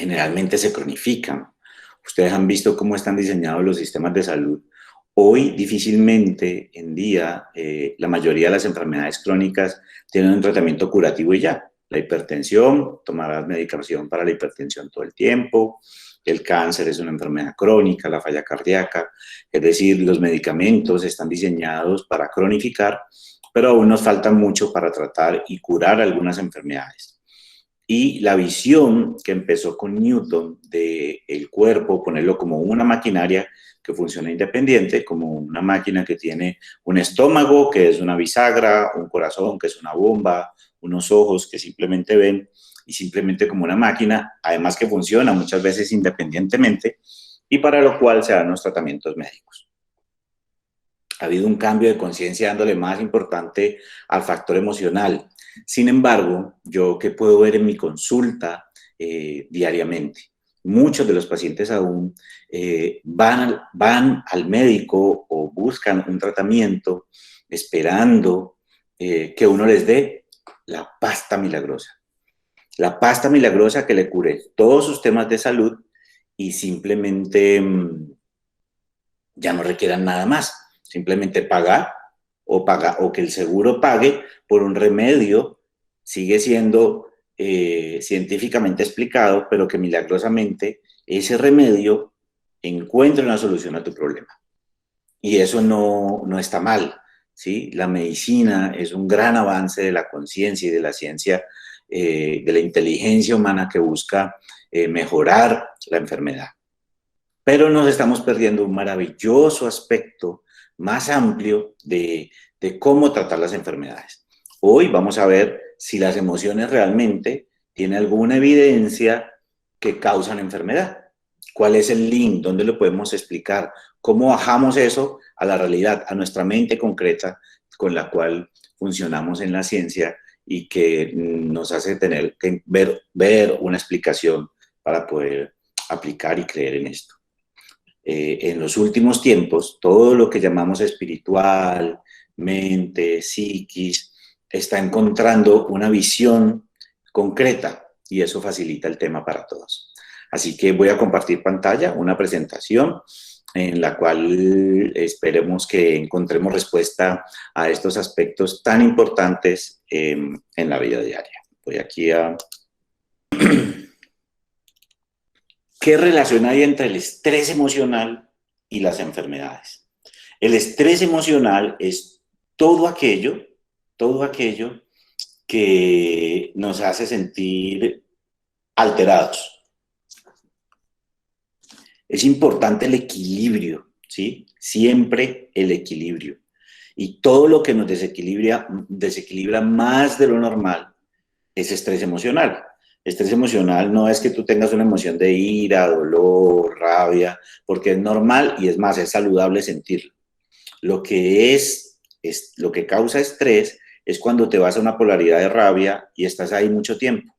generalmente se cronifican. Ustedes han visto cómo están diseñados los sistemas de salud. Hoy, difícilmente, en día, la mayoría de las enfermedades crónicas tienen un tratamiento curativo y ya. La hipertensión, tomarás medicación para la hipertensión todo el tiempo. El cáncer es una enfermedad crónica, la falla cardíaca. Es decir, los medicamentos están diseñados para cronificar, pero aún nos falta mucho para tratar y curar algunas enfermedades. Y la visión que empezó con Newton del cuerpo, ponerlo como una maquinaria que funciona independiente, como una máquina que tiene un estómago, que es una bisagra, un corazón, que es una bomba, unos ojos que simplemente ven, y simplemente como una máquina, además que funciona muchas veces independientemente, y para lo cual se dan los tratamientos médicos. Ha habido un cambio de conciencia dándole más importante al factor emocional. Sin embargo, yo que puedo ver en mi consulta diariamente, muchos de los pacientes aún van al médico o buscan un tratamiento esperando que uno les dé la pasta milagrosa. La pasta milagrosa que le cure todos sus temas de salud y simplemente ya no requieran nada más. Simplemente pagar o que el seguro pague por un remedio, sigue siendo científicamente explicado, pero que milagrosamente ese remedio encuentre una solución a tu problema. Y eso no está mal, ¿sí? La medicina es un gran avance de la conciencia y de la ciencia, de la inteligencia humana que busca mejorar la enfermedad. Pero nos estamos perdiendo un maravilloso aspecto más amplio de cómo tratar las enfermedades. Hoy vamos a ver si las emociones realmente tienen alguna evidencia que causan enfermedad. ¿Cuál es el link? ¿Dónde lo podemos explicar? ¿Cómo bajamos eso a la realidad, a nuestra mente concreta con la cual funcionamos en la ciencia y que nos hace tener que ver una explicación para poder aplicar y creer en esto? En los últimos tiempos, todo lo que llamamos espiritual, mente, psiquis, está encontrando una visión concreta y eso facilita el tema para todos. Así que voy a compartir pantalla, una presentación en la cual esperemos que encontremos respuesta a estos aspectos tan importantes en la vida diaria. Voy aquí a... ¿Qué relación hay entre el estrés emocional y las enfermedades? El estrés emocional es todo aquello que nos hace sentir alterados. Es importante el equilibrio, ¿sí? Siempre el equilibrio. Y todo lo que nos desequilibra más de lo normal es estrés emocional. Estrés emocional no es que tú tengas una emoción de ira, dolor, rabia, porque es normal y es más, es saludable sentirlo. Lo que lo que causa estrés es cuando te vas a una polaridad de rabia y estás ahí mucho tiempo.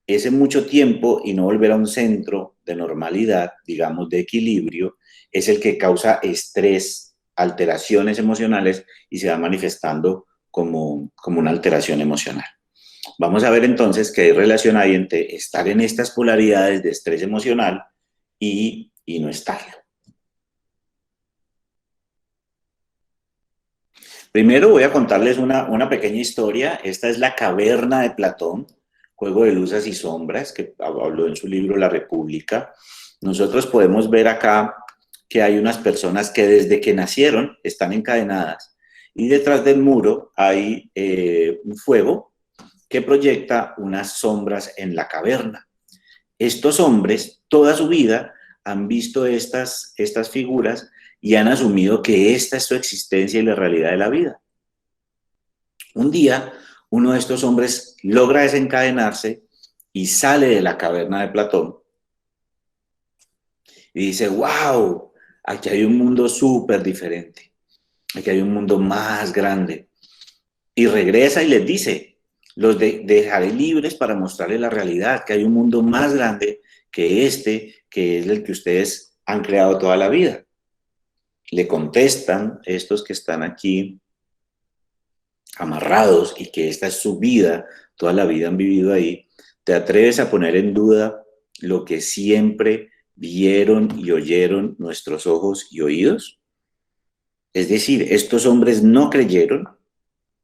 Ese mucho tiempo y no volver a un centro de normalidad, digamos, de equilibrio, es el que causa estrés, alteraciones emocionales y se va manifestando como una alteración emocional. Vamos a ver entonces qué relación hay entre estar en estas polaridades de estrés emocional y no estarlo. Primero voy a contarles una pequeña historia. Esta es la caverna de Platón, juego de luces y sombras, que habló en su libro La República. Nosotros podemos ver acá que hay unas personas que desde que nacieron están encadenadas y detrás del muro hay un fuego que proyecta unas sombras en la caverna. Estos hombres, toda su vida, han visto estas figuras y han asumido que esta es su existencia y la realidad de la vida. Un día, uno de estos hombres logra desencadenarse y sale de la caverna de Platón y dice, wow, aquí hay un mundo súper diferente, aquí hay un mundo más grande. Y regresa y les dice, los dejaré libres para mostrarles la realidad, que hay un mundo más grande que que es el que ustedes han creado toda la vida. Le contestan estos que están aquí amarrados y que esta es su vida, toda la vida han vivido ahí. ¿Te atreves a poner en duda lo que siempre vieron y oyeron nuestros ojos y oídos? Es decir, estos hombres no creyeron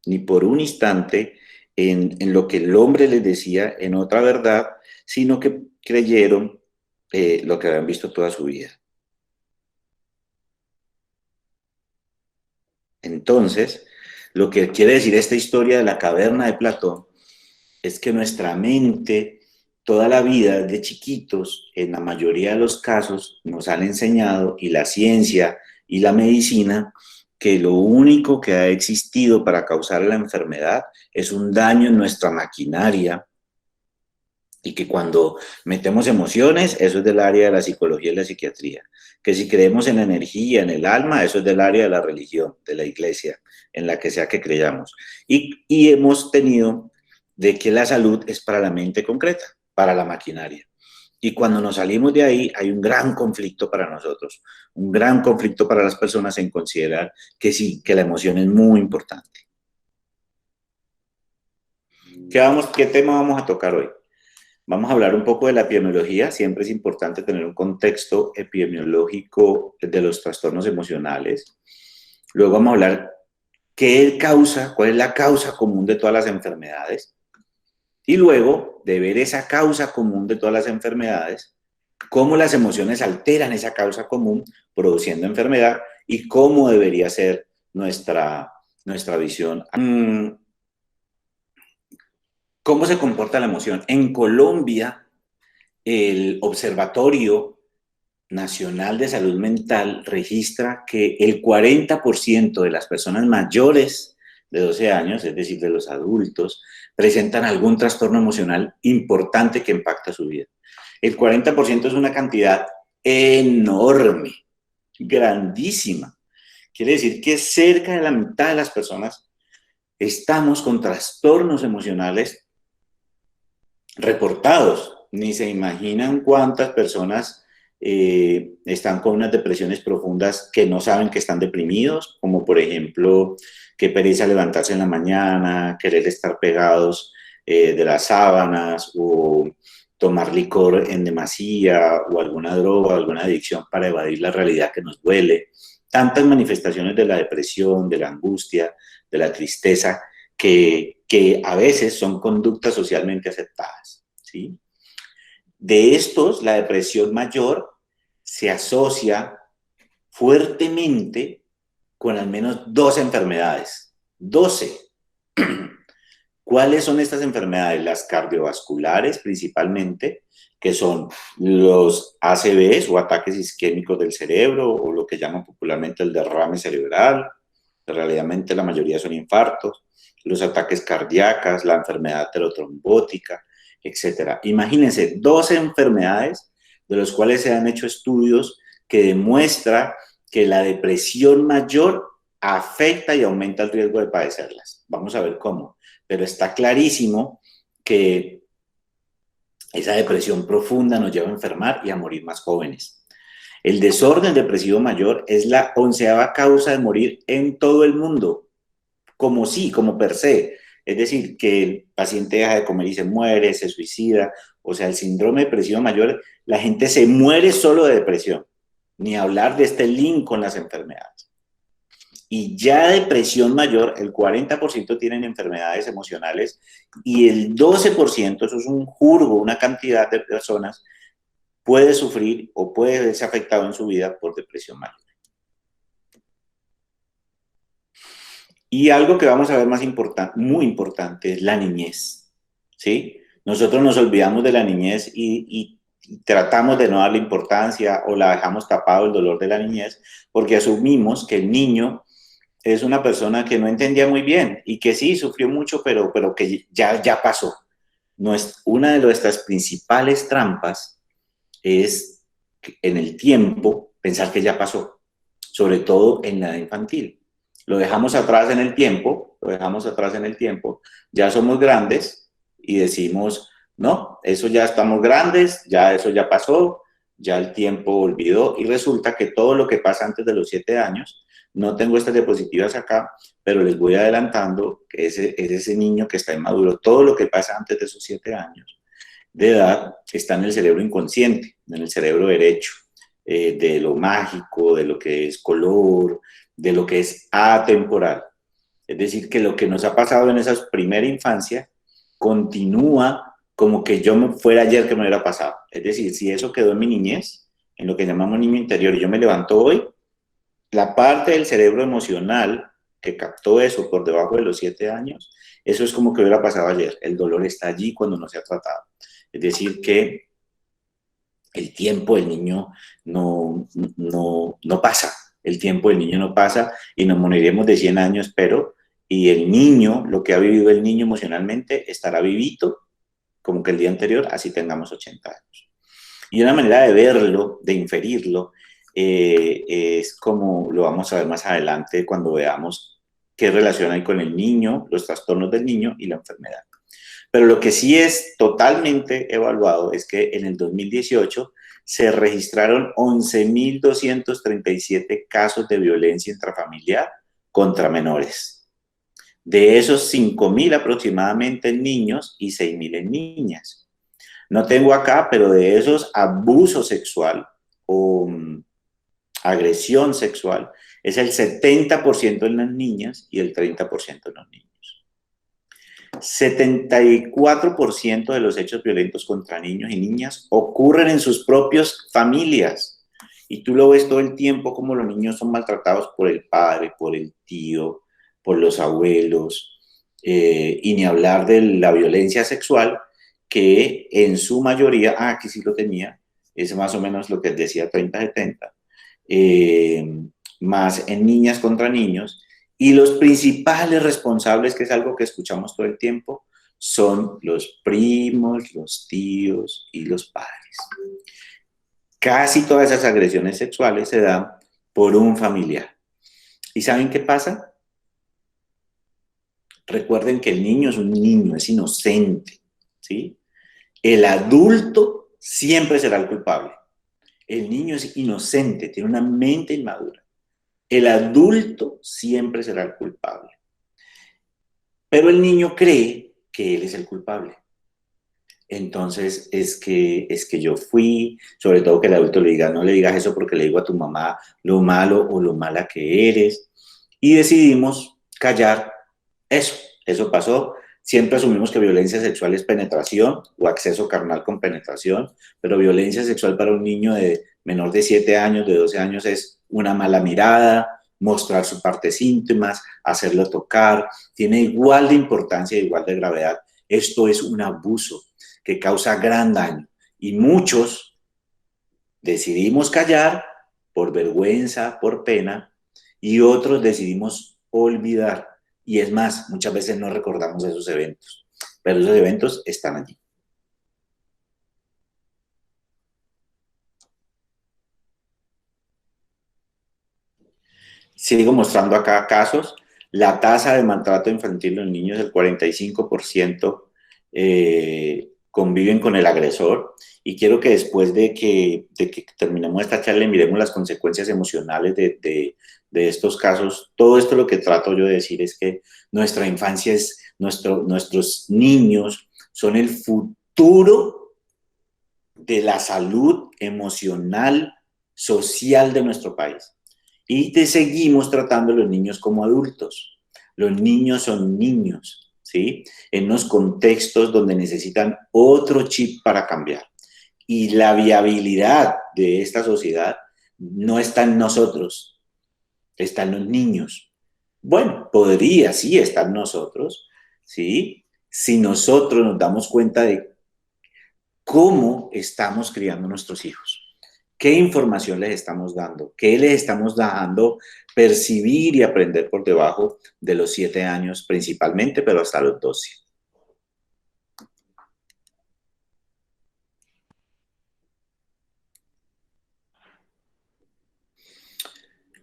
ni por un instante en lo que el hombre les decía, en otra verdad, sino que creyeron lo que habían visto toda su vida. Entonces, lo que quiere decir esta historia de la caverna de Platón es que nuestra mente, toda la vida de chiquitos, en la mayoría de los casos, nos han enseñado, y la ciencia y la medicina, que lo único que ha existido para causar la enfermedad es un daño en nuestra maquinaria, y que cuando metemos emociones, eso es del área de la psicología y la psiquiatría. Que si creemos en la energía, en el alma, eso es del área de la religión, de la iglesia, en la que sea que creyamos. Y hemos tenido de que la salud es para la mente concreta, para la maquinaria. Y cuando nos salimos de ahí, hay un gran conflicto para nosotros, un gran conflicto para las personas en considerar que sí, que la emoción es muy importante. ¿Qué tema vamos a tocar hoy? Vamos a hablar un poco de la epidemiología. Siempre es importante tener un contexto epidemiológico de los trastornos emocionales. Luego vamos a hablar qué causa, cuál es la causa común de todas las enfermedades. Y luego de ver esa causa común de todas las enfermedades, cómo las emociones alteran esa causa común produciendo enfermedad y cómo debería ser nuestra visión. ¿Cómo se comporta la emoción? En Colombia, el Observatorio Nacional de Salud Mental registra que el 40% de las personas mayores de 12 años, es decir, de los adultos, presentan algún trastorno emocional importante que impacta su vida. El 40% es una cantidad enorme, grandísima. Quiere decir que cerca de la mitad de las personas estamos con trastornos emocionales reportados. Ni se imaginan cuántas personas están con unas depresiones profundas que no saben que están deprimidos, como por ejemplo, qué pereza levantarse en la mañana, querer estar pegados de las sábanas, o tomar licor en demasía, o alguna droga, alguna adicción para evadir la realidad que nos duele. Tantas manifestaciones de la depresión, de la angustia, de la tristeza, que a veces son conductas socialmente aceptadas, ¿sí? De estos, la depresión mayor se asocia fuertemente con al menos 12 enfermedades. 12. ¿Cuáles son estas enfermedades? Las cardiovasculares principalmente, que son los ACVs o ataques isquémicos del cerebro, o lo que llaman popularmente el derrame cerebral. Realmente la mayoría son infartos, los ataques cardíacos, la enfermedad aterotrombótica, etcétera. Imagínense, 12 enfermedades de las cuales se han hecho estudios que demuestran que la depresión mayor afecta y aumenta el riesgo de padecerlas. Vamos a ver cómo. Pero está clarísimo que esa depresión profunda nos lleva a enfermar y a morir más jóvenes. El desorden depresivo mayor es la 11ª causa de morir en todo el mundo, como per se. Es decir, que el paciente deja de comer y se muere, se suicida. O sea, el síndrome depresivo mayor, la gente se muere solo de depresión. Ni hablar de este link con las enfermedades. Y ya depresión mayor, el 40% tienen enfermedades emocionales y el 12%, eso es un jurgo, una cantidad de personas, puede sufrir o puede verse afectado en su vida por depresión mayor. Y algo que vamos a ver más importante, muy importante, es la niñez, ¿sí? Nosotros nos olvidamos de la niñez y tratamos de no darle importancia, o la dejamos tapado el dolor de la niñez, porque asumimos que el niño es una persona que no entendía muy bien y que sí sufrió mucho, pero que ya pasó. Una de nuestras principales trampas es en el tiempo pensar que ya pasó, sobre todo en la edad infantil. Lo dejamos atrás en el tiempo, ya somos grandes y decimos, no, eso ya estamos grandes, ya eso ya pasó, ya el tiempo olvidó, y resulta que todo lo que pasa antes de los 7 años, no tengo estas diapositivas acá, pero les voy adelantando que es ese niño que está inmaduro, todo lo que pasa antes de esos 7 años de edad está en el cerebro inconsciente, en el cerebro derecho, de lo mágico, de lo que es color, de lo que es atemporal. Es decir, que lo que nos ha pasado en esa primera infancia continúa como que yo me fuera ayer que me hubiera pasado. Es decir, si eso quedó en mi niñez, en lo que llamamos niño interior, y yo me levanto hoy, la parte del cerebro emocional que captó eso por debajo de los 7 años, eso es como que hubiera pasado ayer. El dolor está allí cuando no se ha tratado. Es decir, que el tiempo del niño no pasa. El tiempo del niño no pasa y nos moriremos de 100 años, pero y el niño, lo que ha vivido el niño emocionalmente, estará vivito como que el día anterior, así tengamos 80 años. Y una manera de verlo, de inferirlo, es como lo vamos a ver más adelante cuando veamos qué relación hay con el niño, los trastornos del niño y la enfermedad. Pero lo que sí es totalmente evaluado es que en el 2018 se registraron 11.237 casos de violencia intrafamiliar contra menores. De esos, 5.000 aproximadamente en niños y 6.000 en niñas. No tengo acá, pero de esos, abuso sexual o agresión sexual es el 70% en las niñas y el 30% en los niños. 74% de los hechos violentos contra niños y niñas ocurren en sus propias familias. Y tú lo ves todo el tiempo como los niños son maltratados por el padre, por el tío, por los abuelos, y ni hablar de la violencia sexual, que en su mayoría, aquí sí lo tenía, es más o menos lo que decía 30-70, más en niñas contra niños, y los principales responsables, que es algo que escuchamos todo el tiempo, son los primos, los tíos y los padres. Casi todas esas agresiones sexuales se dan por un familiar. ¿Y saben qué pasa? Recuerden que el niño es un niño, es inocente, ¿sí? El adulto siempre será el culpable. El niño es inocente, tiene una mente inmadura. El adulto siempre será el culpable. Pero el niño cree que él es el culpable. Entonces es que yo fui, sobre todo que el adulto le diga, no le digas eso porque le digo a tu mamá lo malo o lo mala que eres. Y decidimos callar eso. Eso pasó. Siempre asumimos que violencia sexual es penetración o acceso carnal con penetración, pero violencia sexual para un niño de menor de 7 años, de 12 años, es una mala mirada, mostrar sus partes íntimas, hacerlo tocar. Tiene igual de importancia, igual de gravedad. Esto es un abuso que causa gran daño. Y muchos decidimos callar por vergüenza, por pena, y otros decidimos olvidar. Y es más, muchas veces no recordamos esos eventos, pero esos eventos están allí. Sigo mostrando acá casos. La tasa de maltrato infantil en los niños, el 45% conviven con el agresor. Y quiero que después de que terminemos esta charla miremos las consecuencias emocionales de estos casos. Todo esto lo que trato yo de decir es que nuestra infancia nuestros niños son el futuro de la salud emocional, social de nuestro país. Y te seguimos tratando a los niños como adultos. Los niños son niños, ¿sí? En unos contextos donde necesitan otro chip para cambiar. Y la viabilidad de esta sociedad no está en nosotros, está en los niños. Bueno, podría sí estar en nosotros, ¿sí? Si nosotros nos damos cuenta de cómo estamos criando a nuestros hijos. ¿Qué información les estamos dando? ¿Qué les estamos dejando percibir y aprender por debajo de los 7 años principalmente, pero hasta los 12?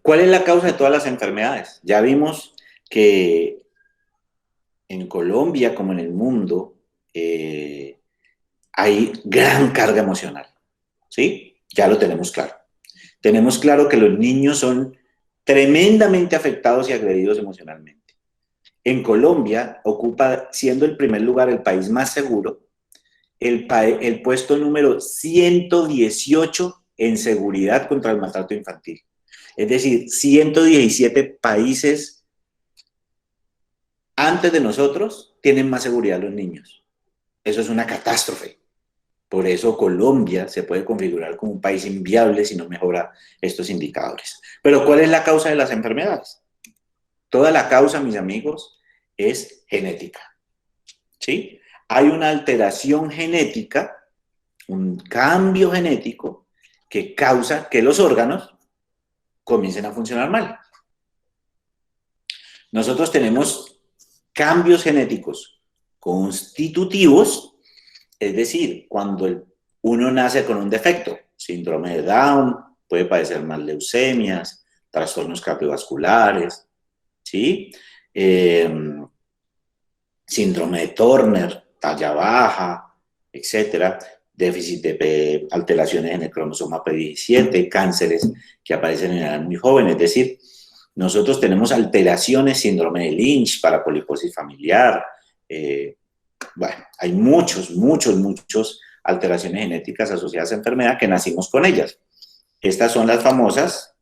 ¿Cuál es la causa de todas las enfermedades? Ya vimos que en Colombia, como en el mundo, hay gran carga emocional, ¿sí? Ya lo tenemos claro. Tenemos claro que los niños son tremendamente afectados y agredidos emocionalmente. En Colombia ocupa, siendo el primer lugar el país más seguro, el puesto número 118 en seguridad contra el maltrato infantil. Es decir, 117 países antes de nosotros tienen más seguridad los niños. Eso es una catástrofe. Por eso Colombia se puede configurar como un país inviable si no mejora estos indicadores. Pero ¿cuál es la causa de las enfermedades? Toda la causa, mis amigos, es genética. ¿Sí? Hay una alteración genética, un cambio genético que causa que los órganos comiencen a funcionar mal. Nosotros tenemos cambios genéticos constitutivos, es decir, cuando uno nace con un defecto, síndrome de Down, puede padecer más leucemias, trastornos cardiovasculares, ¿sí? Síndrome de Turner, talla baja, etcétera, déficit de alteraciones en el cromosoma P17, cánceres que aparecen en edad muy joven, es decir, nosotros tenemos alteraciones, síndrome de Lynch, para poliposis familiar, bueno, hay muchos alteraciones genéticas asociadas a enfermedad que nacimos con ellas. Estas son las famosas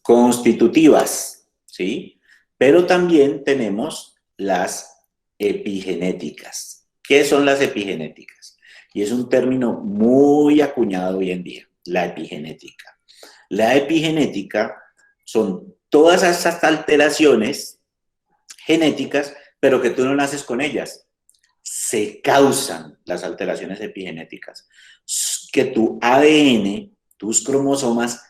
constitutivas, ¿sí? Pero también tenemos las epigenéticas. ¿Qué son las epigenéticas? Y es un término muy acuñado hoy en día, la epigenética. La epigenética son todas esas alteraciones genéticas, pero que tú no naces con ellas. Se causan las alteraciones epigenéticas, que tu ADN, tus cromosomas,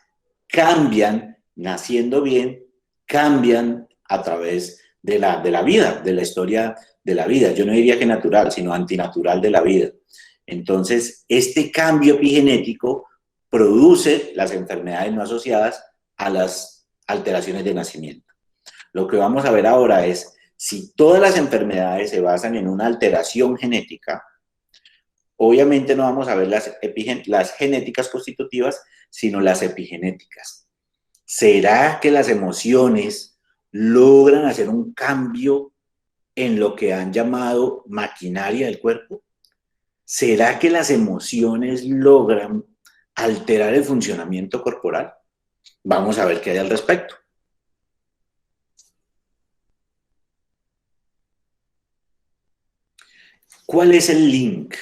cambian naciendo bien, cambian a través de la vida, de la historia de la vida. Yo no diría que natural, sino antinatural de la vida. Entonces, este cambio epigenético produce las enfermedades no asociadas a las alteraciones de nacimiento. Lo que vamos a ver ahora es si todas las enfermedades se basan en una alteración genética, obviamente no vamos a ver las genéticas constitutivas, sino las epigenéticas. ¿Será que las emociones logran hacer un cambio en lo que han llamado maquinaria del cuerpo? ¿Será que las emociones logran alterar el funcionamiento corporal? Vamos a ver qué hay al respecto. ¿Cuál es el link?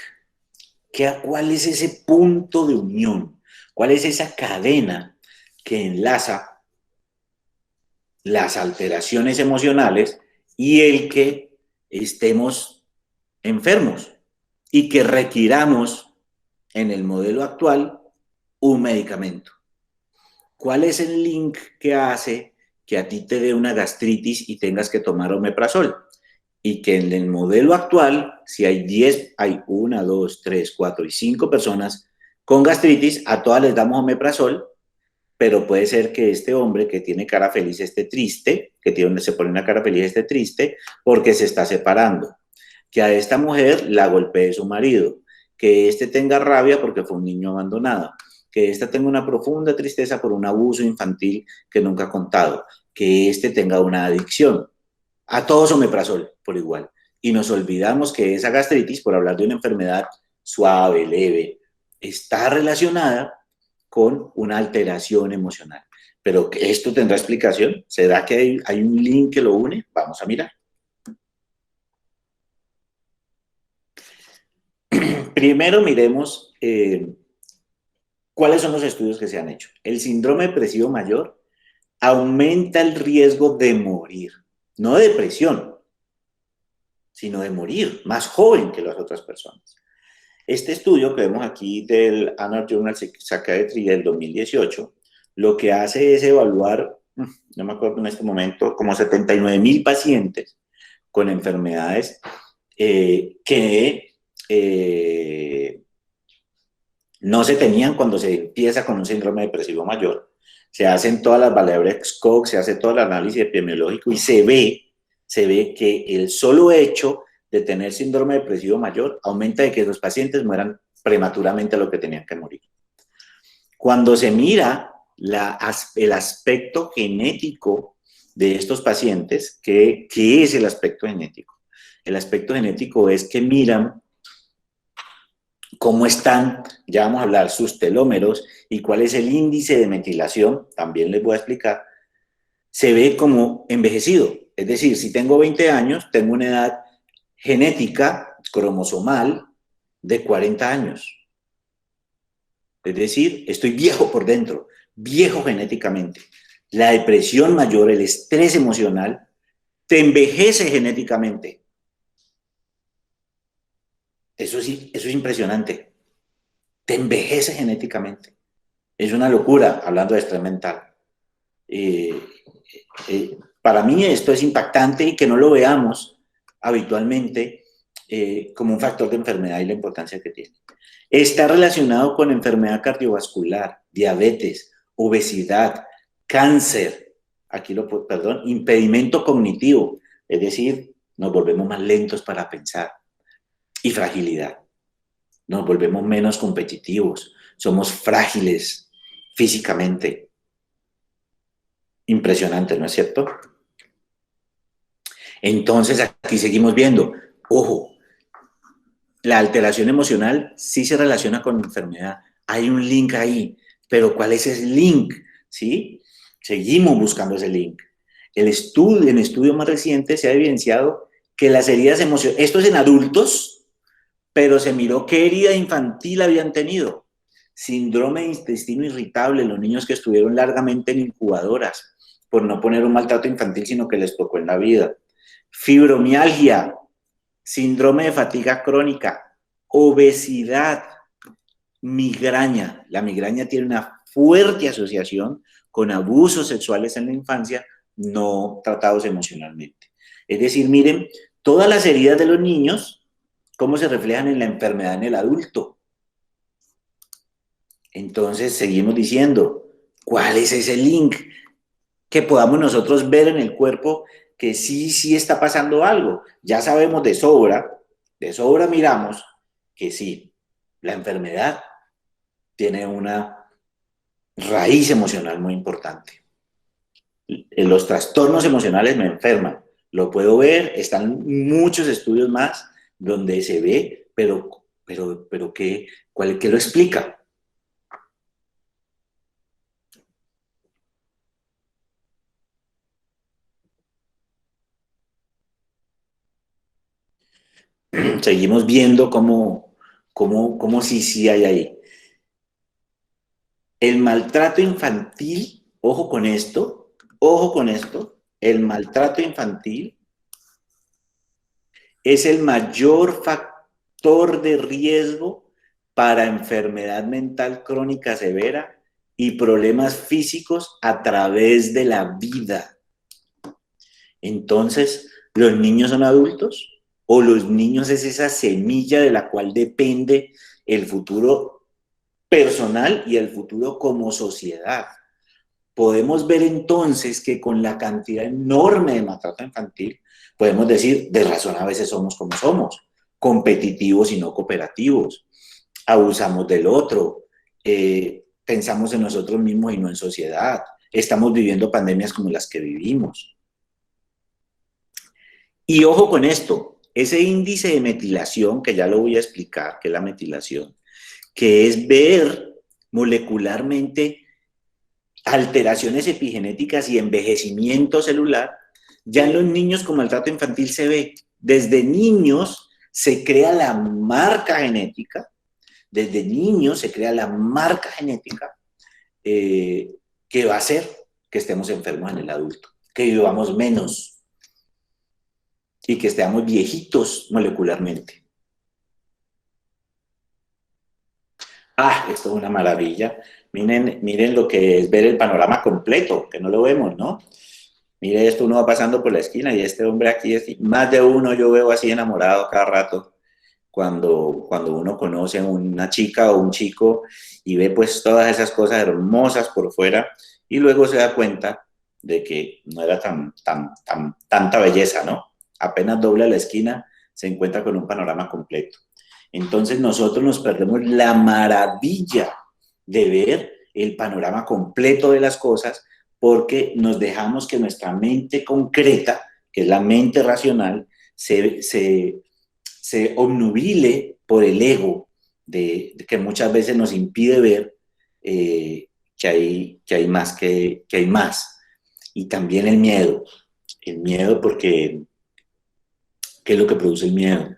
¿Cuál es ese punto de unión? ¿Cuál es esa cadena que enlaza las alteraciones emocionales y el que estemos enfermos y que requiramos en el modelo actual un medicamento? ¿Cuál es el link que hace que a ti te dé una gastritis y tengas que tomar omeprazol? Y que en el modelo actual, si hay 10, hay 1, 2, 3, 4 y 5 personas con gastritis, a todas les damos omeprazol, pero puede ser que este hombre que tiene cara feliz esté triste, se pone una cara feliz esté triste porque se está separando, que a esta mujer la golpee su marido, que este tenga rabia porque fue un niño abandonado, que esta tenga una profunda tristeza por un abuso infantil que nunca ha contado, que este tenga una adicción. A todos omeprazol por igual. Y nos olvidamos que esa gastritis, por hablar de una enfermedad suave, leve, está relacionada con una alteración emocional. Pero esto tendrá explicación. ¿Será que hay un link que lo une? Vamos a mirar. Primero miremos cuáles son los estudios que se han hecho. El síndrome depresivo mayor aumenta el riesgo de morir, no de depresión, sino de morir, más joven que las otras personas. Este estudio que vemos aquí del Annals Journal Psychiatry del 2018, lo que hace es evaluar, no me acuerdo en este momento, como 79,000 pacientes con enfermedades que no se tenían cuando se empieza con un síndrome depresivo mayor. Se hacen todas las variables COG, se hace todo el análisis epidemiológico y se ve que el solo hecho de tener síndrome depresivo mayor aumenta de que los pacientes mueran prematuramente a lo que tenían que morir. Cuando se mira el aspecto genético de estos pacientes, ¿qué es el aspecto genético? El aspecto genético es que miran cómo están, ya vamos a hablar, sus telómeros y cuál es el índice de metilación, también les voy a explicar, se ve como envejecido. Es decir, si tengo 20 años, tengo una edad genética, cromosomal, de 40 años. Es decir, estoy viejo por dentro, viejo genéticamente. La depresión mayor, el estrés emocional, te envejece genéticamente. Eso es impresionante. Te envejece genéticamente. Es una locura, hablando de estrés mental. Para mí esto es impactante y que no lo veamos habitualmente como un factor de enfermedad y la importancia que tiene. Está relacionado con enfermedad cardiovascular, diabetes, obesidad, cáncer, impedimento cognitivo, es decir, nos volvemos más lentos para pensar, y fragilidad. Nos volvemos menos competitivos, somos frágiles físicamente. Impresionante, ¿no es cierto? Entonces aquí seguimos viendo, ojo, la alteración emocional sí se relaciona con enfermedad. Hay un link ahí, pero ¿cuál es ese link? ¿Sí? Seguimos buscando ese link. En estudios más recientes se ha evidenciado que las heridas emocionales, esto es en adultos, pero se miró qué herida infantil habían tenido. Síndrome de intestino irritable en los niños que estuvieron largamente en incubadoras, por no poner un maltrato infantil, sino que les tocó en la vida. Fibromialgia, síndrome de fatiga crónica, obesidad, migraña. La migraña tiene una fuerte asociación con abusos sexuales en la infancia no tratados emocionalmente. Es decir, miren, todas las heridas de los niños, cómo se reflejan en la enfermedad en el adulto. Entonces, seguimos diciendo, ¿cuál es ese link que podamos nosotros ver en el cuerpo que sí está pasando algo? Ya sabemos de sobra miramos que sí, la enfermedad tiene una raíz emocional muy importante. Los trastornos emocionales me enferman, lo puedo ver, están muchos estudios más donde se ve, pero ¿qué lo explica? Seguimos viendo cómo sí hay ahí. El maltrato infantil, ojo con esto, el maltrato infantil es el mayor factor de riesgo para enfermedad mental crónica severa y problemas físicos a través de la vida. Entonces, ¿los niños son adultos? ¿O los niños es esa semilla de la cual depende el futuro personal y el futuro como sociedad? Podemos ver entonces que con la cantidad enorme de maltrato infantil, podemos decir, de razón a veces somos como somos, competitivos y no cooperativos, abusamos del otro, pensamos en nosotros mismos y no en sociedad, estamos viviendo pandemias como las que vivimos. Y ojo con esto, ese índice de metilación, que ya lo voy a explicar, que es la metilación, que es ver molecularmente alteraciones epigenéticas y envejecimiento celular, ya en los niños con maltrato infantil se ve. Desde niños se crea la marca genética, que va a hacer que estemos enfermos en el adulto, que vivamos menos y que estemos viejitos molecularmente. Esto es una maravilla. Miren lo que es ver el panorama completo, que no lo vemos, ¿no? Mire esto, uno va pasando por la esquina y este hombre aquí, más de uno yo veo así enamorado cada rato, cuando uno conoce a una chica o un chico y ve pues todas esas cosas hermosas por fuera y luego se da cuenta de que no era tanta belleza, ¿no? Apenas dobla la esquina, se encuentra con un panorama completo. Entonces nosotros nos perdemos la maravilla de ver el panorama completo de las cosas porque nos dejamos que nuestra mente concreta, que es la mente racional, se obnubile por el ego, que muchas veces nos impide ver que hay más, que hay más. Y también el miedo porque, ¿qué es lo que produce el miedo?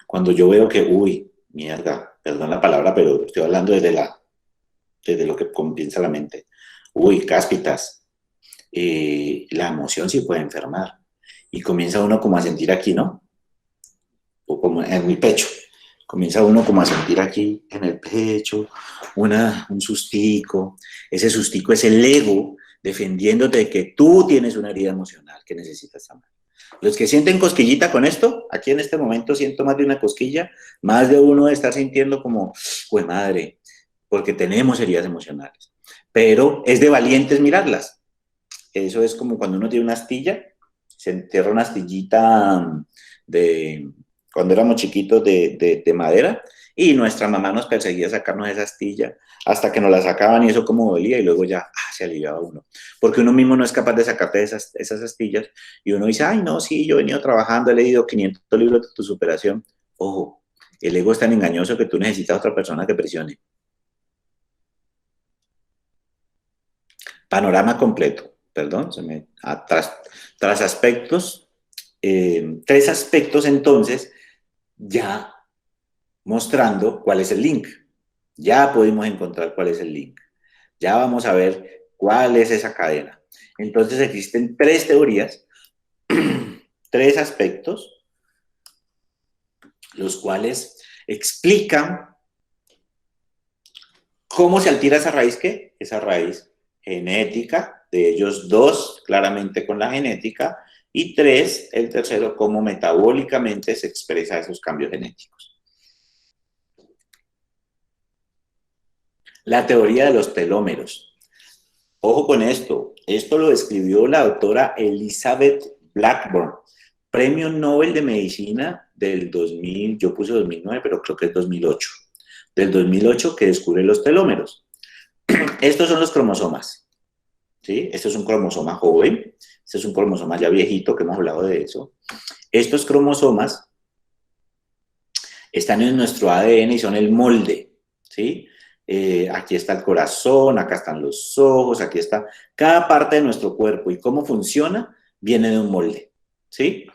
Cuando yo veo que, uy, mierda, perdón la palabra, pero estoy hablando desde lo que piensa la mente. Uy, cáspitas, la emoción sí puede enfermar. Y comienza uno como a sentir aquí, ¿no? O como en mi pecho. Comienza uno como a sentir aquí en el pecho un sustico. Ese sustico es el ego defendiéndote de que tú tienes una herida emocional que necesitas sanar. Los que sienten cosquillita con esto, aquí en este momento siento más de una cosquilla, más de uno de estar sintiendo como, pues madre, porque tenemos heridas emocionales. Pero es de valientes mirarlas. Eso es como cuando uno tiene una astilla, se entierra una astillita de, cuando éramos chiquitos de madera, y nuestra mamá nos perseguía a sacarnos esa astilla hasta que nos la sacaban y eso como dolía y luego ya se aliviaba uno. Porque uno mismo no es capaz de sacarte esas astillas y uno dice, ay no, sí, yo he venido trabajando, he leído 500 libros de tu superación. Ojo, el ego es tan engañoso que tú necesitas a otra persona que presione. Panorama completo, perdón, tras aspectos, tres aspectos entonces, ya mostrando cuál es el link. Ya pudimos encontrar cuál es el link. Ya vamos a ver cuál es esa cadena. Entonces existen tres teorías, tres aspectos, los cuales explican cómo se altera esa raíz, ¿qué? Esa raíz genética, de ellos dos, claramente con la genética, y tres, el tercero, cómo metabólicamente se expresa esos cambios genéticos. La teoría de los telómeros. Ojo con esto lo escribió la doctora Elizabeth Blackburn, premio Nobel de Medicina del 2000, yo puse 2009, pero creo que es 2008, del 2008 que descubre los telómeros. Estos son los cromosomas, ¿sí? Este es un cromosoma joven, este es un cromosoma ya viejito, que hemos hablado de eso. Estos cromosomas están en nuestro ADN y son el molde, ¿sí? Aquí está el corazón, acá están los ojos, aquí está cada parte de nuestro cuerpo y cómo funciona viene de un molde, ¿sí?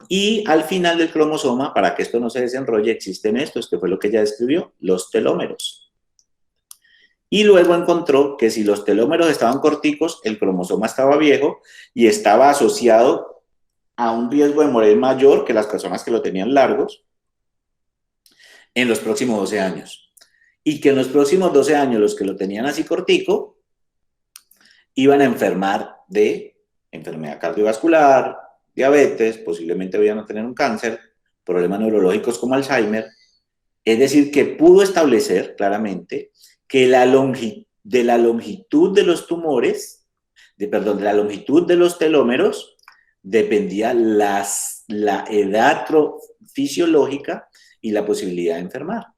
Y al final del cromosoma, para que esto no se desenrolle, existen estos, que fue lo que ella describió, los telómeros. Y luego encontró que si los telómeros estaban corticos, el cromosoma estaba viejo y estaba asociado a un riesgo de morir mayor que las personas que lo tenían largos en los próximos 12 años. Y que en los próximos 12 años los que lo tenían así cortico iban a enfermar de enfermedad cardiovascular, diabetes, posiblemente vayan a tener un cáncer, problemas neurológicos como Alzheimer. Es decir, que pudo establecer claramente que de la longitud de los tumores, de la longitud de los telómeros, dependía la edad fisiológica y la posibilidad de enfermar.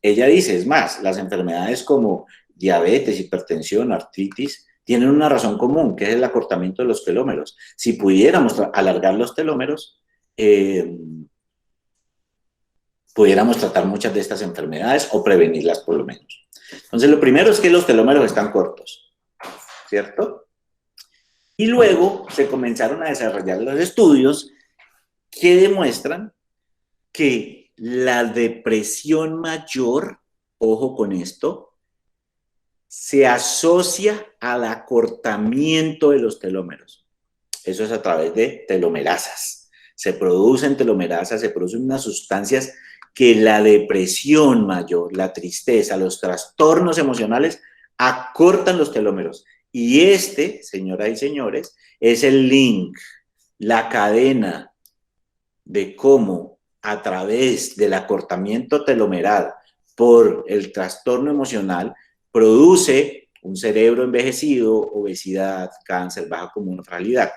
Ella dice, es más, las enfermedades como diabetes, hipertensión, artritis, tienen una razón común, que es el acortamiento de los telómeros. Si pudiéramos alargar los telómeros, pudiéramos tratar muchas de estas enfermedades o prevenirlas por lo menos. Entonces, lo primero es que los telómeros están cortos, ¿cierto? Y luego se comenzaron a desarrollar los estudios que demuestran que la depresión mayor, ojo con esto, se asocia al acortamiento de los telómeros. Eso es a través de telomerasas. Se producen telomerasas, se producen unas sustancias que la depresión mayor, la tristeza, los trastornos emocionales acortan los telómeros. Y señoras y señores, es el link, la cadena de cómo a través del acortamiento telomeral por el trastorno emocional produce un cerebro envejecido, obesidad, cáncer, baja común, fragilidad.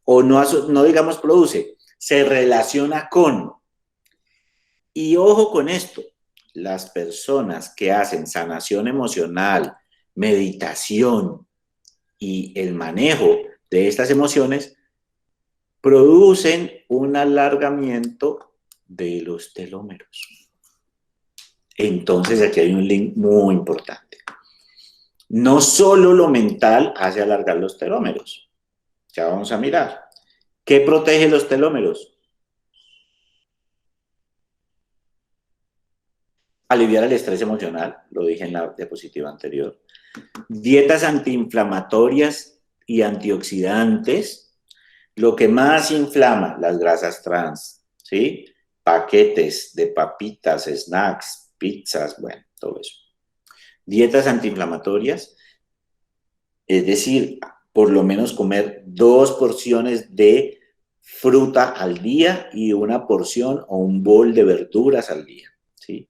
O no digamos produce, se relaciona con. Y ojo con esto, las personas que hacen sanación emocional, meditación, y el manejo de estas emociones producen un alargamiento de los telómeros. Entonces aquí hay un link muy importante. No solo lo mental hace alargar los telómeros. Ya vamos a mirar. ¿Qué protege los telómeros? Aliviar el estrés emocional, lo dije en la diapositiva anterior. Dietas antiinflamatorias y antioxidantes. Lo que más inflama, las grasas trans, ¿sí? Paquetes de papitas, snacks, pizzas, bueno, todo eso. Dietas antiinflamatorias, es decir, por lo menos comer 2 porciones de fruta al día y una porción o un bol de verduras al día, ¿sí?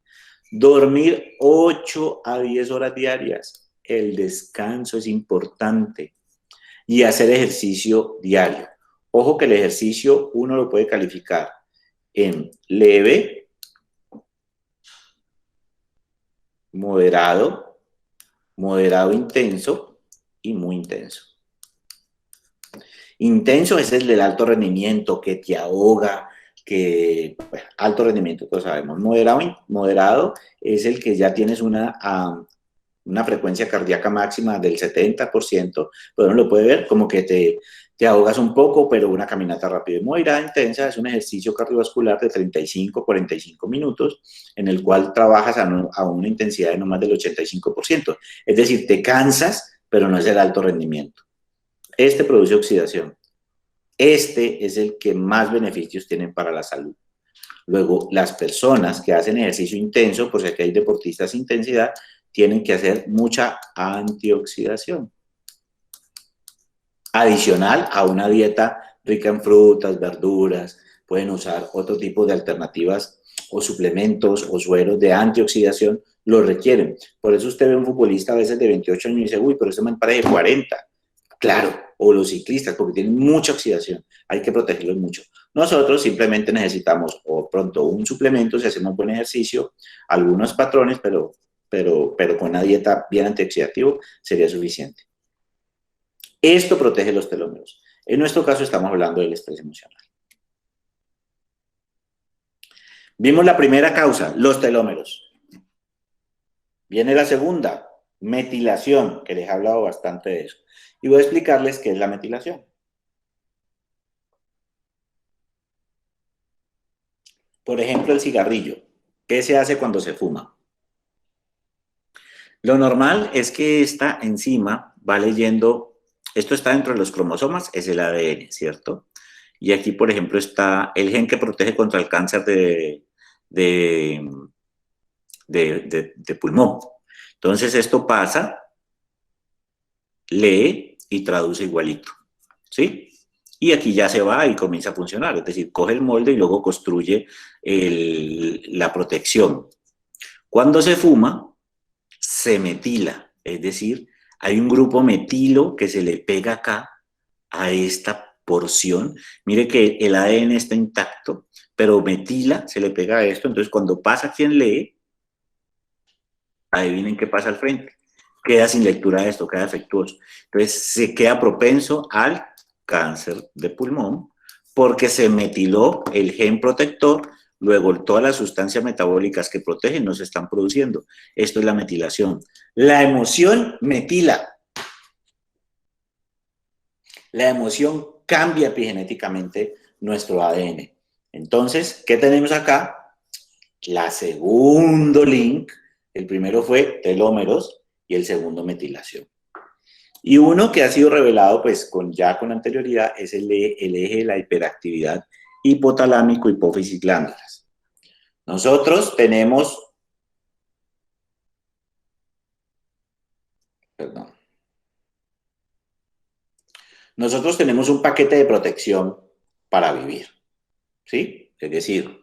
Dormir 8 a 10 horas diarias. El descanso es importante. Y hacer ejercicio diario. Ojo que el ejercicio uno lo puede calificar en leve, moderado, moderado intenso y muy intenso. Intenso es el del alto rendimiento, que te ahoga, que bueno, alto rendimiento, todos sabemos. Moderado es el que ya tienes una frecuencia cardíaca máxima del 70%, pero uno lo puede ver como que te ahogas un poco, pero una caminata rápida y moderada intensa es un ejercicio cardiovascular de 35 a 45 minutos, en el cual trabajas a una intensidad de no más del 85%. Es decir, te cansas, pero no es el alto rendimiento. Este produce oxidación. Este es el que más beneficios tienen para la salud. Luego, las personas que hacen ejercicio intenso, por si aquí hay deportistas de intensidad, tienen que hacer mucha antioxidación. Adicional a una dieta rica en frutas, verduras, pueden usar otro tipo de alternativas o suplementos o sueros de antioxidación, lo requieren. Por eso usted ve un futbolista a veces de 28 años y dice, uy, pero ese man parece de 40. Claro, o los ciclistas, porque tienen mucha oxidación, hay que protegerlos mucho. Nosotros simplemente necesitamos o pronto un suplemento si hacemos buen ejercicio, algunos patrones, pero con una dieta bien antioxidativa sería suficiente. Esto protege los telómeros. En nuestro caso estamos hablando del estrés emocional. Vimos la primera causa, los telómeros. Viene la segunda, metilación, que les he hablado bastante de eso. Y voy a explicarles qué es la metilación. Por ejemplo, el cigarrillo. ¿Qué se hace cuando se fuma? Lo normal es que esta enzima va leyendo, esto está dentro de los cromosomas, es el ADN, ¿cierto? Y aquí, por ejemplo, está el gen que protege contra el cáncer de, de pulmón. Entonces, esto pasa, lee y traduce igualito, ¿sí? Y aquí ya se va y comienza a funcionar, es decir, coge el molde y luego construye la protección. Cuando se fuma, se metila, es decir, hay un grupo metilo que se le pega acá a esta porción. Mire que el ADN está intacto, pero metila se le pega a esto, entonces cuando pasa quien lee, adivinen qué pasa al frente. Queda sin lectura esto, queda defectuoso. Entonces se queda propenso al cáncer de pulmón porque se metiló el gen protector, luego todas las sustancias metabólicas que protegen no se están produciendo. Esto es la metilación. La emoción metila. La emoción cambia epigenéticamente nuestro ADN. Entonces, ¿qué tenemos acá? La segundo link, el primero fue telómeros y el segundo metilación. Y uno que ha sido revelado pues ya con anterioridad es el eje de la hiperactividad hipotalámico, hipófisis, glándulas. Nosotros tenemos, nosotros tenemos un paquete de protección para vivir, ¿sí? Es decir,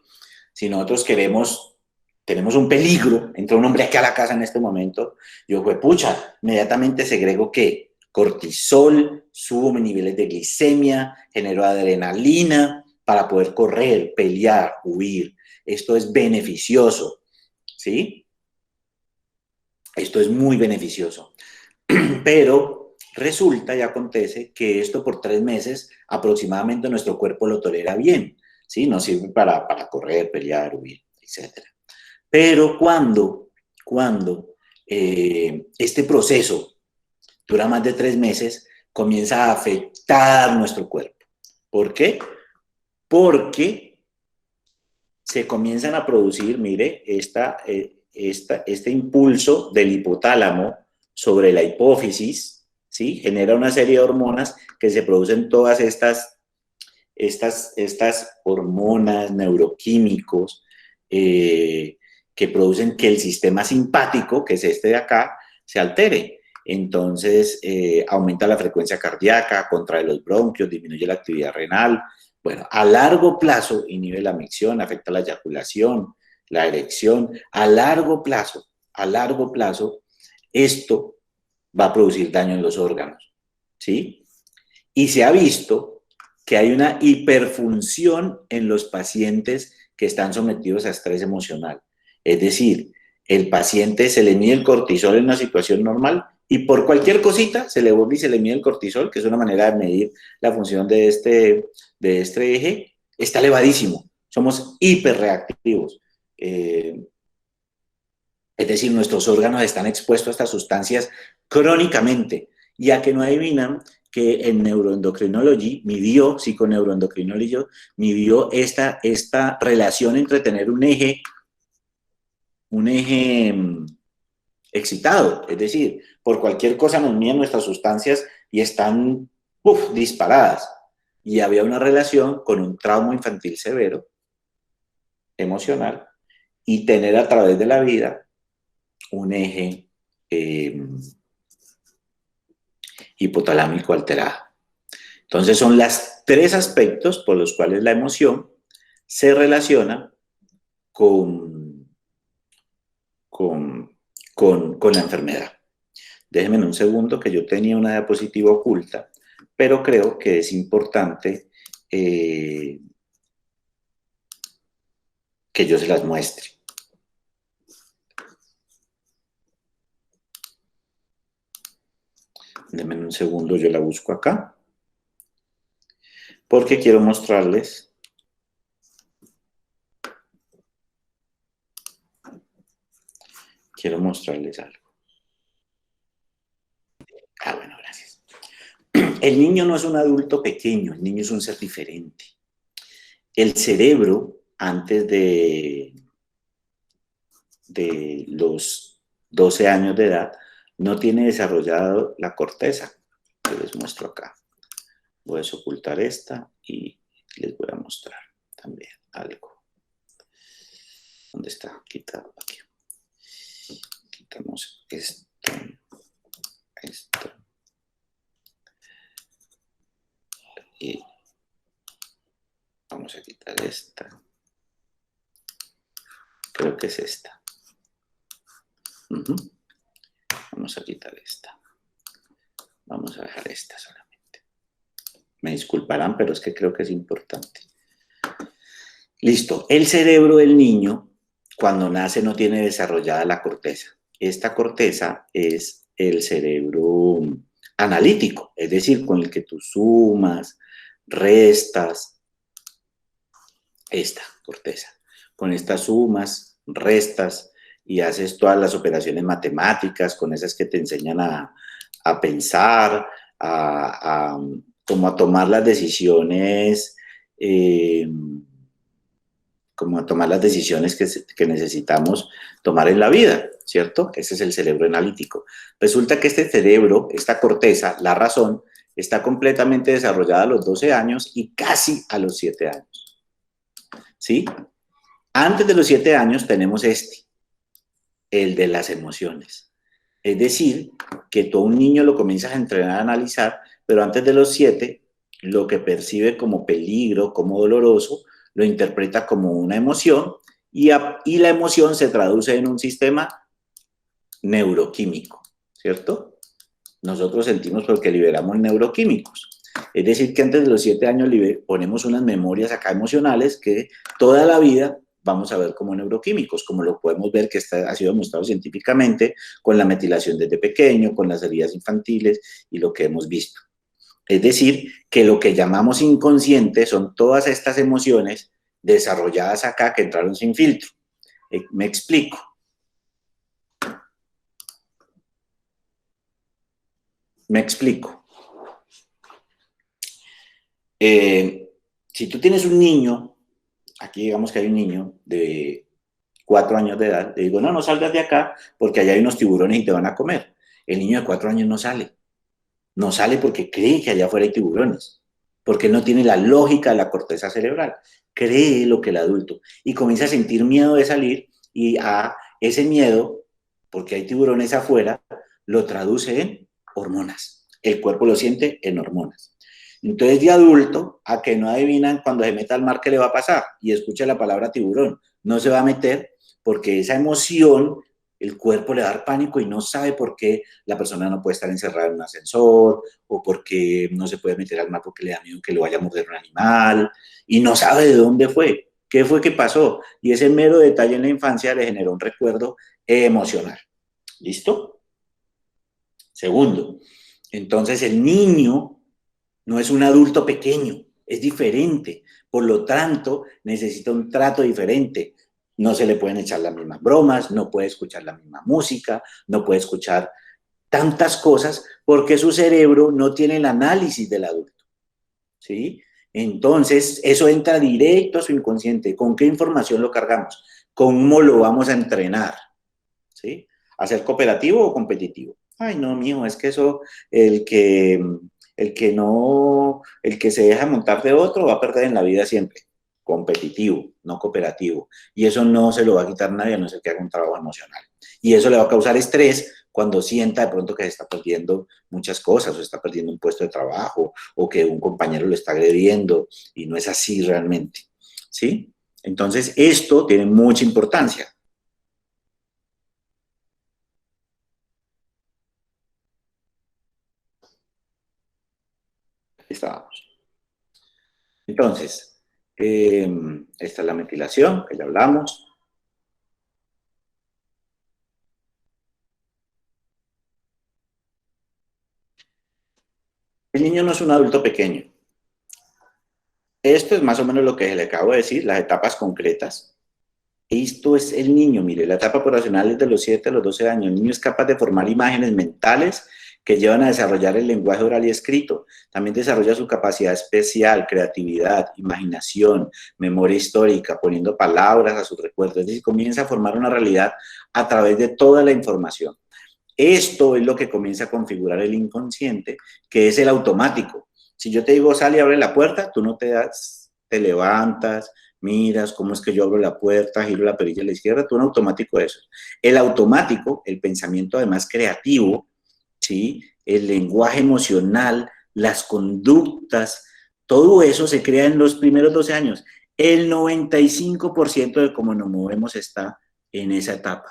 si nosotros tenemos un peligro, entra un hombre aquí a la casa en este momento, yo, pues, pucha, inmediatamente segrego ¿qué? Cortisol, subo mis niveles de glicemia, genero adrenalina para poder correr, pelear, huir. Esto es beneficioso, ¿sí? Esto es muy beneficioso. Pero Resulta y acontece que esto por 3 meses aproximadamente nuestro cuerpo lo tolera bien, ¿sí? Nos sirve para correr, pelear, huir, etc. Pero cuando este proceso dura más de 3 meses, comienza a afectar nuestro cuerpo. ¿Por qué? Porque se comienzan a producir, mire, este impulso del hipotálamo sobre la hipófisis, ¿sí? Genera una serie de hormonas que se producen todas estas hormonas, neuroquímicos, que producen que el sistema simpático, que es este de acá, se altere. Entonces, aumenta la frecuencia cardíaca, contrae los bronquios, disminuye la actividad renal. Bueno, a largo plazo inhibe la micción, afecta la eyaculación, la erección. A largo plazo, esto va a producir daño en los órganos, ¿sí? Y se ha visto que hay una hiperfunción en los pacientes que están sometidos a estrés emocional. Es decir, el paciente se le mide el cortisol en una situación normal y por cualquier cosita se le vuelve y se le mide el cortisol, que es una manera de medir la función de este eje, está elevadísimo. Somos hiperreactivos. Es decir, nuestros órganos están expuestos a estas sustancias crónicamente, ya que no adivinan que en Neuroendocrinology Psiconeuroendocrinology midió esta relación entre tener un eje excitado, es decir, por cualquier cosa nos miden nuestras sustancias y están disparadas. Y había una relación con un trauma infantil severo, emocional, y tener a través de la vida un eje hipotalámico alterado. Entonces son los 3 aspectos por los cuales la emoción se relaciona con la enfermedad. Déjenme un segundo que yo tenía una diapositiva oculta, pero creo que es importante que yo se las muestre. Déjenme un segundo, yo la busco acá, porque quiero mostrarles algo. Bueno, gracias. El niño no es un adulto pequeño, el niño es un ser diferente. El cerebro, antes de los 12 años de edad, no tiene desarrollado la corteza. Yo les muestro acá. Voy a desocultar esta y les voy a mostrar también algo. ¿Dónde está? Quitado aquí. Quitamos esto. Y vamos a quitar esta. Creo que es esta. Vamos a quitar esta. Vamos a dejar esta solamente. Me disculparán, pero es que creo que es importante. Listo. El cerebro del niño, cuando nace, no tiene desarrollada la corteza. Esta corteza es el cerebro analítico, es decir, con el que tú sumas, restas, esta corteza. Con estas sumas, restas y haces todas las operaciones matemáticas, con esas que te enseñan a pensar, como a tomar las decisiones, que necesitamos tomar en la vida, ¿cierto? Ese es el cerebro analítico. Resulta que este cerebro, esta corteza, la razón, está completamente desarrollada a los 12 años y casi a los 7 años. ¿Sí? Antes de los 7 años tenemos el de las emociones. Es decir, que tú a un niño lo comienzas a entrenar a analizar, pero antes de los 7, lo que percibe como peligro, como doloroso, lo interpreta como una emoción y la emoción se traduce en un sistema neuroquímico, ¿cierto? Nosotros sentimos porque liberamos neuroquímicos. Es decir, que antes de los 7 años ponemos unas memorias acá emocionales que toda la vida vamos a ver como neuroquímicos, como lo podemos ver que ha sido demostrado científicamente con la metilación desde pequeño, con las heridas infantiles y lo que hemos visto. Es decir, que lo que llamamos inconsciente son todas estas emociones desarrolladas acá que entraron sin filtro. Me explico. Me explico. Si tú tienes un niño, aquí digamos que hay un niño de 4 años de edad, le digo, no, no salgas de acá porque allá hay unos tiburones y te van a comer. El niño de 4 años no sale. No sale porque cree que allá afuera hay tiburones, porque no tiene la lógica de la corteza cerebral. Cree lo que el adulto y comienza a sentir miedo de salir y a ese miedo, porque hay tiburones afuera, lo traduce en hormonas. El cuerpo lo siente en hormonas. Entonces, de adulto, a que no adivinan cuando se meta al mar qué le va a pasar y escucha la palabra tiburón, no se va a meter porque esa emoción, el cuerpo le da pánico y no sabe por qué la persona no puede estar encerrada en un ascensor o porque no se puede meter al mar porque le da miedo que lo vaya a morder un animal y no sabe de dónde fue, qué fue que pasó. Y ese mero detalle en la infancia le generó un recuerdo emocional. ¿Listo? Segundo, entonces el niño no es un adulto pequeño, es diferente. Por lo tanto, necesita un trato diferente. No se le pueden echar las mismas bromas, no puede escuchar la misma música, no puede escuchar tantas cosas porque su cerebro no tiene el análisis del adulto, ¿sí? Entonces, eso entra directo a su inconsciente. ¿Con qué información lo cargamos? ¿Cómo lo vamos a entrenar? ¿Sí? ¿A ser cooperativo o competitivo? Ay, no, mijo, es que eso, el que, el que se deja montar de otro va a perder en la vida siempre. Competitivo, no cooperativo. Y eso no se lo va a quitar nadie a no ser que haga un trabajo emocional. Y eso le va a causar estrés cuando sienta de pronto que se está perdiendo muchas cosas, o está perdiendo un puesto de trabajo, o que un compañero lo está agrediendo, y no es así realmente. ¿Sí? Entonces, esto tiene mucha importancia. Estábamos. Entonces, esta es la metilación, que ya hablamos. El niño no es un adulto pequeño. Esto es más o menos lo que le acabo de decir, las etapas concretas. Esto es el niño, mire, la etapa poblacional es de los 7 a los 12 años. El niño es capaz de formar imágenes mentales que llevan a desarrollar el lenguaje oral y escrito. También desarrolla su capacidad especial, creatividad, imaginación, memoria histórica, poniendo palabras a sus recuerdos. Es decir, comienza a formar una realidad a través de toda la información. Esto es lo que comienza a configurar el inconsciente, que es el automático. Si yo te digo, sale y abre la puerta, tú no te das, te levantas, miras cómo es que yo abro la puerta, giro la perilla a la izquierda, tú en automático eso. El automático, el pensamiento además creativo, ¿sí? El lenguaje emocional, las conductas, todo eso se crea en los primeros 12 años. El 95% de cómo nos movemos está en esa etapa.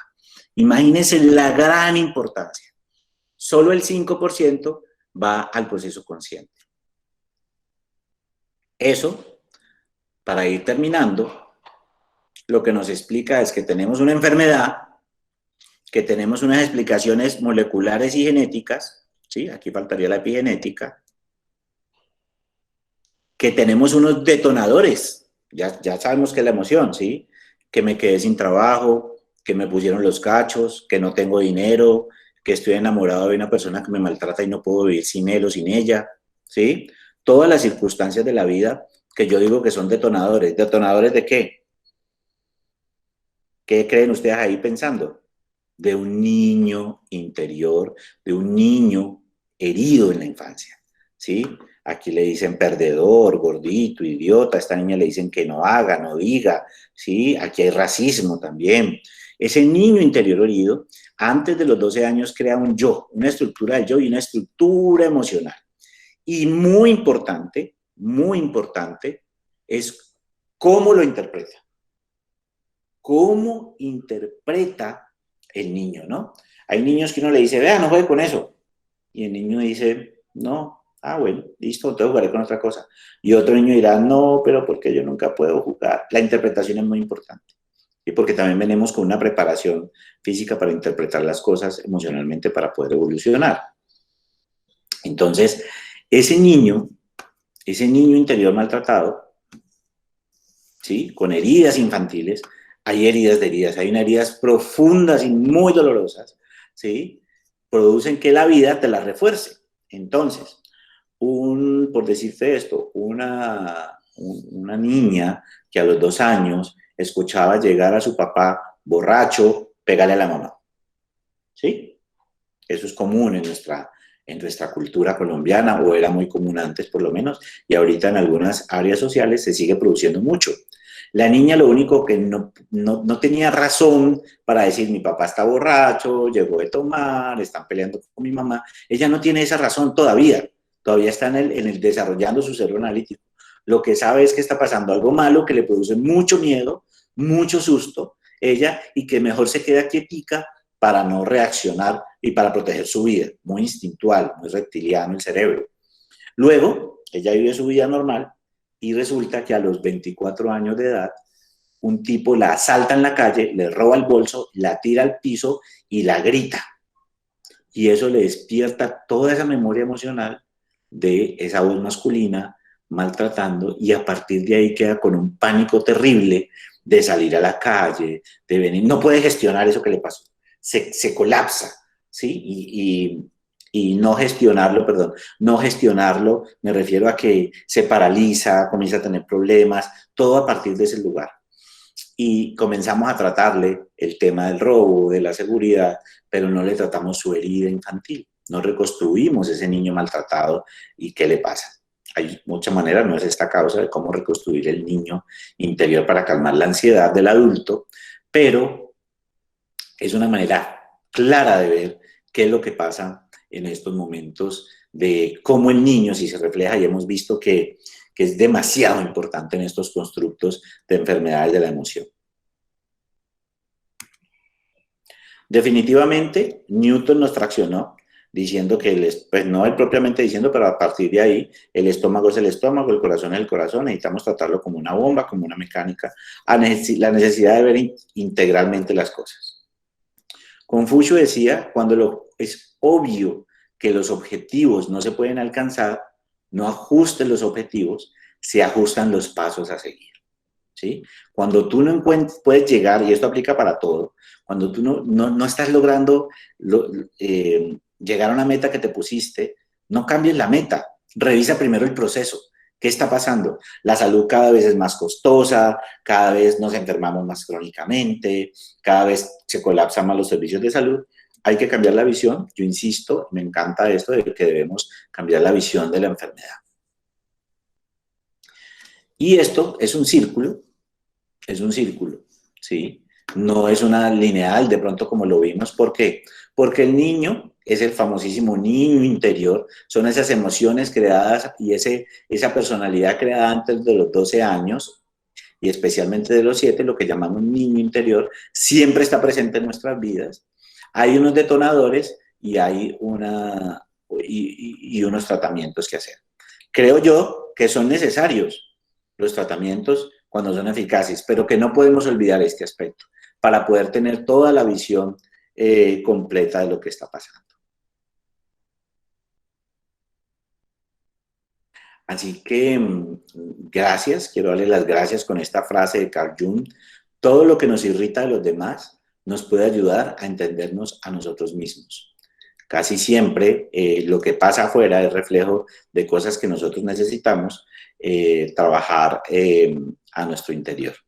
Imagínense la gran importancia. Solo el 5% va al proceso consciente. Eso, para ir terminando, lo que nos explica es que tenemos una enfermedad, que tenemos unas explicaciones moleculares y genéticas, ¿sí? Aquí faltaría la epigenética, que tenemos unos detonadores, ya sabemos que es la emoción, ¿sí? Que me quedé sin trabajo, que me pusieron los cachos, que no tengo dinero, que estoy enamorado de una persona que me maltrata y no puedo vivir sin él o sin ella, ¿sí? Todas las circunstancias de la vida que yo digo que son detonadores. ¿Detonadores de qué? ¿Qué creen ustedes ahí pensando? De un niño interior, de un niño herido en la infancia, ¿sí? Aquí le dicen perdedor, gordito, idiota, a esta niña le dicen que no haga, no diga, ¿sí? Aquí hay racismo también. Ese niño interior herido, antes de los 12 años, crea un yo, una estructura del yo y una estructura emocional. Y muy importante, es cómo lo interpreta. Cómo interpreta el niño, ¿no? Hay niños que uno le dice, vea, no juegue con eso. Y el niño dice, no, bueno, listo, entonces jugaré con otra cosa. Y otro niño dirá, no, pero porque yo nunca puedo jugar. La interpretación es muy importante. y porque también venimos con una preparación física para interpretar las cosas emocionalmente para poder evolucionar. Entonces, ese niño interior maltratado, ¿sí? Con heridas infantiles, hay heridas de heridas, hay unas heridas profundas y muy dolorosas, ¿sí? Producen que la vida te las refuerce. Entonces, por decirte esto, una niña que a los 2 años escuchaba llegar a su papá borracho, pégale a la mamá, ¿sí? Eso es común en nuestra cultura colombiana, o era muy común antes por lo menos, y ahorita en algunas áreas sociales se sigue produciendo mucho. La niña lo único que no tenía razón para decir mi papá está borracho, llegó de tomar, están peleando con mi mamá, ella no tiene esa razón todavía está en el desarrollando su cerebro analítico. Lo que sabe es que está pasando algo malo que le produce mucho miedo, mucho susto, ella, y que mejor se queda quietica para no reaccionar y para proteger su vida, muy instintual, muy reptiliano el cerebro. Luego, ella vive su vida normal y resulta que a los 24 años de edad, un tipo la asalta en la calle, le roba el bolso, la tira al piso y la grita. Y eso le despierta toda esa memoria emocional de esa voz masculina maltratando, y a partir de ahí queda con un pánico terrible de salir a la calle, de venir, no puede gestionar eso que le pasó, se colapsa, ¿sí? Y no gestionarlo, perdón, no gestionarlo, me refiero a que se paraliza, comienza a tener problemas, todo a partir de ese lugar. Y comenzamos a tratarle el tema del robo, de la seguridad, pero no le tratamos su herida infantil, no reconstruimos ese niño maltratado y qué le pasa. Hay muchas maneras, no es esta causa de cómo reconstruir el niño interior para calmar la ansiedad del adulto, pero es una manera clara de ver qué es lo que pasa en estos momentos, de cómo el niño, si se refleja, y hemos visto que es demasiado importante en estos constructos de enfermedades de la emoción. Definitivamente, Newton nos traccionó diciendo que, pues no él propiamente diciendo, pero a partir de ahí, el estómago es el estómago, el corazón es el corazón, necesitamos tratarlo como una bomba, como una mecánica, la necesidad de ver integralmente las cosas. Confucio decía, cuando es obvio que los objetivos no se pueden alcanzar, no ajusten los objetivos, se ajustan los pasos a seguir. ¿Sí? Cuando tú no puedes llegar, y esto aplica para todo, cuando tú no estás logrando llegar a una meta que te pusiste, no cambies la meta, revisa primero el proceso. ¿Qué está pasando? La salud cada vez es más costosa, cada vez nos enfermamos más crónicamente, cada vez se colapsan más los servicios de salud. Hay que cambiar la visión. Yo insisto, me encanta esto de que debemos cambiar la visión de la enfermedad. Y esto es un círculo, ¿sí? No es una lineal, de pronto como lo vimos. ¿Por qué? Porque el niño es el famosísimo niño interior, son esas emociones creadas y esa personalidad creada antes de los 12 años, y especialmente de los 7, lo que llamamos niño interior, siempre está presente en nuestras vidas. Hay unos detonadores y hay unos tratamientos que hacer. Creo yo que son necesarios los tratamientos cuando son eficaces, pero que no podemos olvidar este aspecto para poder tener toda la visión completa de lo que está pasando. Así que gracias, quiero darle las gracias con esta frase de Carl Jung. Todo lo que nos irrita de los demás nos puede ayudar a entendernos a nosotros mismos. Casi siempre lo que pasa afuera es reflejo de cosas que nosotros necesitamos trabajar a nuestro interior.